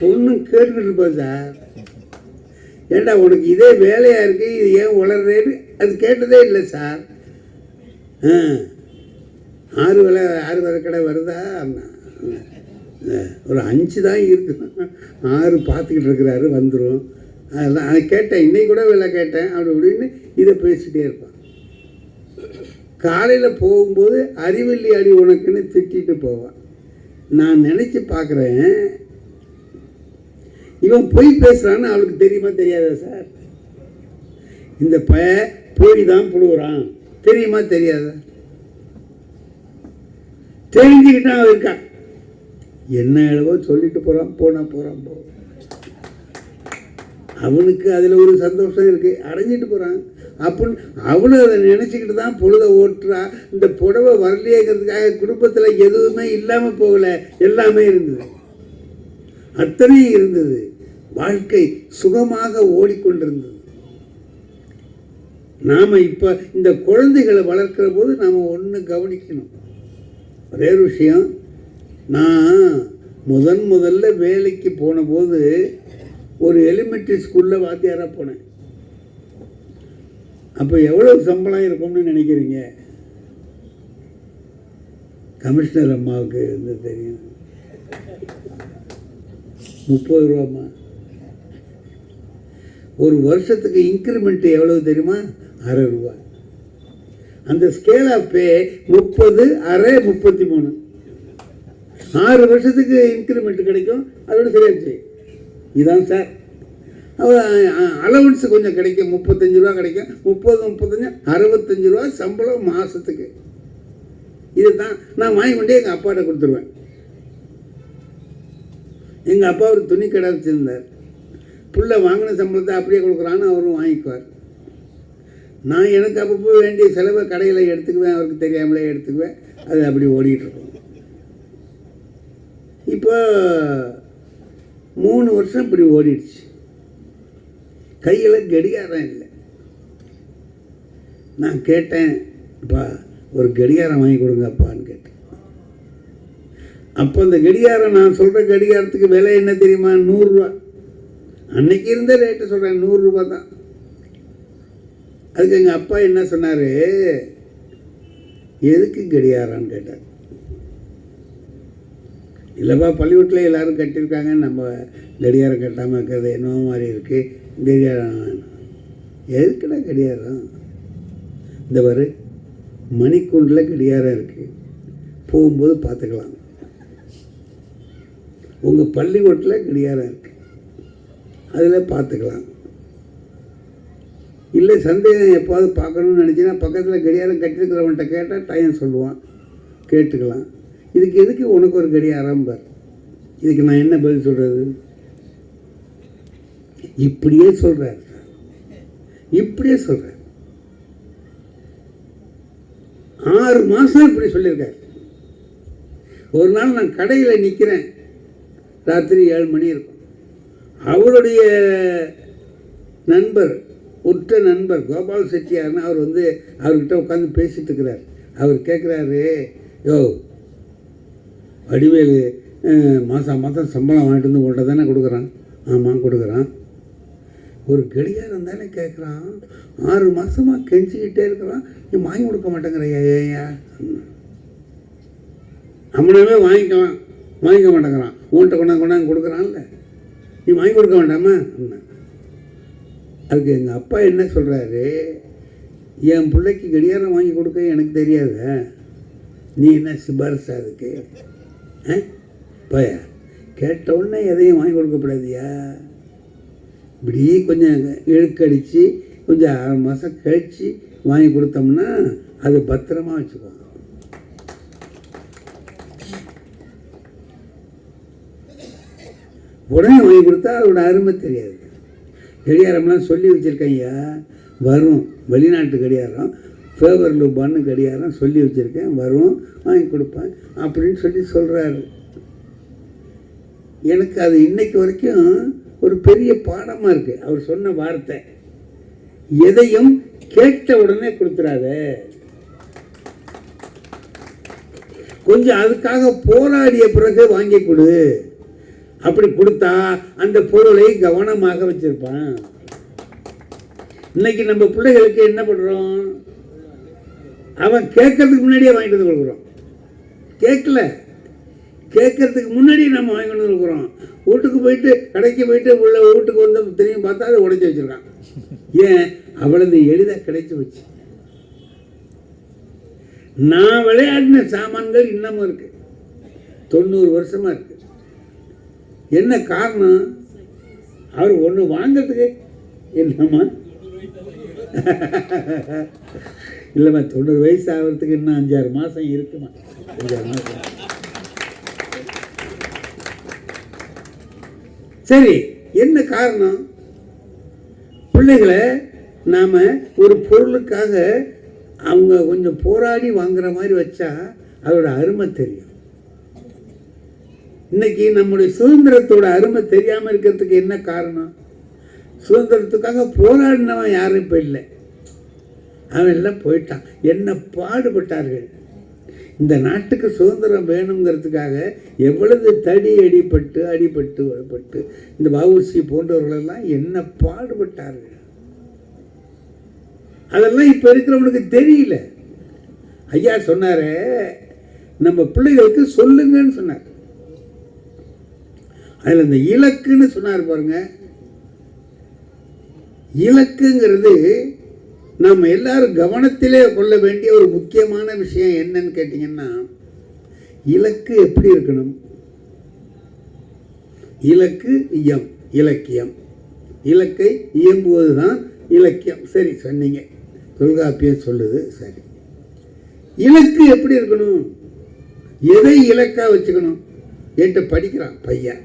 ஒன்றும் கேட்டுக்கிட்டு இருப்போம் சார். ஏண்டா உனக்கு இதே வேலையாக இருக்கு, இது ஏன் வளர்றேன்னு அது கேட்டதே இல்லை சார். ஆறு வேலை கடை வருதா? ஒரு 5 தான் இருக்குது, 6 பார்த்துக்கிட்டு இருக்கிறாரு, வந்துடும். அதெல்லாம் அதை கேட்டேன், இன்னைக்கு கூட வேலை கேட்டேன் அப்படி இப்படின்னு இதை பேசிகிட்டே இருப்பான். காலையில் போகும்போது அறிவில்லி அடி உனக்குன்னு திட்டிட்டு போவான். நான் நினச்சி பார்க்குறேன், இவன் பொய் பேசுகிறான்னு அவளுக்கு தெரியுமா தெரியாதா சார்? இந்த போய் தான் புழுவுறான் தெரியுமா தெரியாதா? தெரிஞ்சுக்கிட்டான் அவன் இருக்கான். என்ன அளவோ சொல்லிட்டு போகிறான், போகிறான் போ. அவனுக்கு அதில் ஒரு சந்தோஷம் இருக்குது, அடைஞ்சிட்டு போகிறான் அப்படின்னு அவனும் அதை நினச்சிக்கிட்டு தான் பொழுதை ஓட்டுறா. இந்த புடவை வரலையேங்கிறதுக்காக குடும்பத்தில் எதுவுமே இல்லாமல் போகலை, எல்லாமே இருந்தது, அத்தனையும் இருந்தது. வாழ்க்கை சுகமாக ஓடிக்கொண்டிருந்தது. நாம் இப்போ இந்த குழந்தைகளை வளர்க்கிற போது நாம் ஒன்று கவனிக்கணும். ஒரே விஷயம், நான் முதல்ல வேலைக்கு போன போது ஒரு எலிமெண்ட்ரி ஸ்கூலில் வாத்தியாராக போனேன். அப்போ எவ்வளோ சம்பளம் இருக்கும்னு நினைக்கிறீங்க? கமிஷனர் அம்மாவுக்கு வந்து தெரியும், 30 ரூபாம்மா. ஒரு வருஷத்துக்கு இன்க்ரிமெண்ட் எவ்வளவு தெரியுமா? 6 ரூபா. அந்த ஸ்கேல் ஆஃப் பே 30, 6, 33. 6 வருஷத்துக்கு இன்க்ரிமெண்ட் கிடைக்கும். அதோட சரியாச்சு. இதுதான் சார். அலவன்ஸு கொஞ்சம் கிடைக்கும், 35 ரூபா கிடைக்கும். 30, 35, 65 ரூபா சம்பளம் மாதத்துக்கு. இது தான் நான் வாங்கி கொண்டே எங்கள் அப்பாட்ட கொடுத்துருவேன். எங்கள் அப்பா ஒரு துணி கடை வச்சுருந்தார். புள்ள வாங்கின சம்பளத்தை அப்படியே கொடுக்குறான்னு அவரும் வாங்கிக்குவார். நான் எனக்கு அப்பப்போ வேண்டிய செலவை கடையில் எடுத்துக்குவேன், அவருக்கு தெரியாமலே எடுத்துக்குவேன். அது அப்படி ஓடிட்டுருக்கோம். இப்போ 3 வருஷம் இப்படி ஓடிடுச்சு. கையில் கடிகாரம் இல்லை. நான் கேட்டேன், அப்பா ஒரு கடிகாரம் வாங்கி கொடுங்கப்பான்னு கேட்டேன். அப்போ அந்த கடிகாரம், நான் சொல்கிற கடிகாரத்துக்கு விலை என்ன தெரியுமா? 100 ரூபா. அன்னைக்கு இருந்த ரேட்டு சொல்கிறேன், 100 ரூபா தான். அதுக்கு எங்கள் அப்பா என்ன சொன்னார், எதுக்கு கடிகாரம்னு கேட்டார். இல்லைப்பா, பள்ளிக்கூட்டில் எல்லோரும் கட்டியிருக்காங்க, நம்ம கடிகாரம் கட்டாமல் இருக்கிறது என்னவோ மாதிரி இருக்குது, கடிகாரம் எதுக்குடா கடிகாரம்? இந்த வரு மணிக்கூண்டில் கடிகாரம் இருக்குது, போகும்போது பார்த்துக்கலாம். உங்கள் பள்ளிக்கூட்டில் கடிகாரம் இருக்குது, அதில் பார்த்துக்கலாம். இல்லை சந்தேகம் எப்போது பார்க்கணுன்னு நினச்சின்னா பக்கத்தில் கடிகாரம் கட்டிருக்கிறவன்ட்ட கேட்டால் டைம் சொல்லுவான், கேட்டுக்கலாம். இதுக்கு எதுக்கு உனக்கு ஒரு கடிகாரம் பார்? இதுக்கு நான் என்ன பதில் சொல்கிறது? இப்படியே சொல்கிறார், இப்படியே சொல்கிறார். 6 மாதம் இப்படி சொல்லியிருக்கார். ஒரு நாள் நான் கடையில் நிற்கிறேன், ராத்திரி 7 மணி இருக்கும். அவருடைய நண்பர், உற்ற நண்பர் கோபால் செட்டியார்னு அவர் வந்து அவர்கிட்ட உட்காந்து பேசிகிட்டு இருக்கிறார். அவர் கேட்குறாரு, யோ வடிவேலு மாதம் சம்பளம் வாங்கிட்டு வந்து உங்கள்கிட்ட தானே கொடுக்குறான்? ஆமாம் கொடுக்குறான். ஒரு கடிகாரம் தானே கேட்குறான், 6 மாதமாக கெஞ்சிக்கிட்டே இருக்கிறான், நீ வாங்கி கொடுக்க மாட்டேங்கிறையா? ஏயா நம்மளாவே வாங்கிக்கலாம், வாங்கிக்க மாட்டேங்கிறான். உன்கிட்ட கொண்டாந்து கொடுக்குறான்ல, நீ வாங்கி கொடுக்க வேண்டாமா? அதுக்கு எங்கள் அப்பா என்ன சொல்கிறாரு, என் பிள்ளைக்கு கடிகாரம் வாங்கி கொடுக்க எனக்கு தெரியாத, நீ என்ன சிபாரிசா அதுக்கு? பையா கேட்ட உடனே எதையும் வாங்கி கொடுக்கப்படாதியா? இப்படி கொஞ்சம் இழுக்கடிச்சு கொஞ்சம் 6 மாதம் கழித்து வாங்கி கொடுத்தோம்னா அது பத்திரமா வச்சுக்குவோம். உடனே வாங்கி கொடுத்தா அதோட அருமை தெரியாது. கடிகாரம்லாம் சொல்லி வச்சுருக்கையா, வரும் வெளிநாட்டு கடிகாரம், ஃபேவர் லூபான்னு கடிகாரம் சொல்லி வச்சுருக்கேன், வரும், வாங்கி கொடுப்பேன் அப்படின்னு சொல்கிறாரு. எனக்கு அது இன்னைக்கு வரைக்கும் ஒரு பெரிய பாடமாக இருக்குது. அவர் சொன்ன வார்த்தை, எதையும் கேட்ட உடனே கொடுத்துடாத, கொஞ்சம் அதுக்காக போராடிய பிறகு வாங்கி கொடு. அப்படி கொடுத்தா அந்த பொருளை கவனமாக வச்சிருப்பான். இன்னைக்கு நம்ம பிள்ளைகளுக்கு என்ன பண்றோம்? அவன் கேட்கறதுக்கு முன்னாடியே வாங்கிட்டு வந்து கொடுக்குறோம். கேட்கறதுக்கு முன்னாடி நம்ம வாங்கி கொண்டு இருக்கிறோம். வீட்டுக்கு போயிட்டு கடைக்கு போயிட்டு உள்ள வீட்டுக்கு வந்து திரும்பி பார்த்தா அதை உடைச்சி வச்சிருக்கான். ஏன்? அவ்வளவு எளிதாக கிடைச்சி வச்சு. நான் விளையாடின சாமான்கள் இன்னமும் இருக்கு, 90 வருஷமா இருக்கு. என்ன காரணம்? அவர் ஒன்று வாங்கிறதுக்கு என்னம்மா இல்லைம்மா, 90 வயசு ஆகிறதுக்கு இன்னும் 5-6 மாதம் இருக்குமா? 5-6 மாதம். சரி, என்ன காரணம்? பிள்ளைகளை நாம் ஒரு பொருளுக்காக அவங்க கொஞ்சம் போராடி வாங்குற மாதிரி வச்சா அதோட அருமை தெரியும். இன்னைக்கு நம்முடைய சுதந்திரத்தோட அருமை தெரியாமல் இருக்கிறதுக்கு என்ன காரணம்? சுதந்திரத்துக்காக போராடினவன் யாரும் இப்போ இல்லை. அவன் எல்லாம் போயிட்டான். என்ன பாடுபட்டார்கள்! இந்த நாட்டுக்கு சுதந்திரம் வேணுங்கிறதுக்காக எவ்வளவு அடிபட்டு இந்த வஉசி போன்றவர்களெல்லாம் என்ன பாடுபட்டார்கள். அதெல்லாம் இப்போ இருக்கிறவனுக்கு தெரியல. ஐயா சொன்னாரே, நம்ம பிள்ளைகளுக்கு சொல்லுங்கன்னு சொன்னார். அதில் இந்த இலக்குன்னு சொன்னார் பாருங்க. இலக்குங்கிறது நம்ம எல்லாரும் கவனத்திலே கொள்ள வேண்டிய ஒரு முக்கியமான விஷயம். என்னன்னு கேட்டீங்கன்னா, இலக்கு எப்படி இருக்கணும்? இலக்கு இலக்கியம். இலக்கை இயம்புவதுதான் இலக்கியம். சரி சொன்னீங்க, தொல்காப்பியம் சொல்லுது. சரி, இலக்கு எப்படி இருக்கணும்? எதை இலக்கா வச்சுக்கணும்? என்கிட்ட படிக்கிறான் பையன்,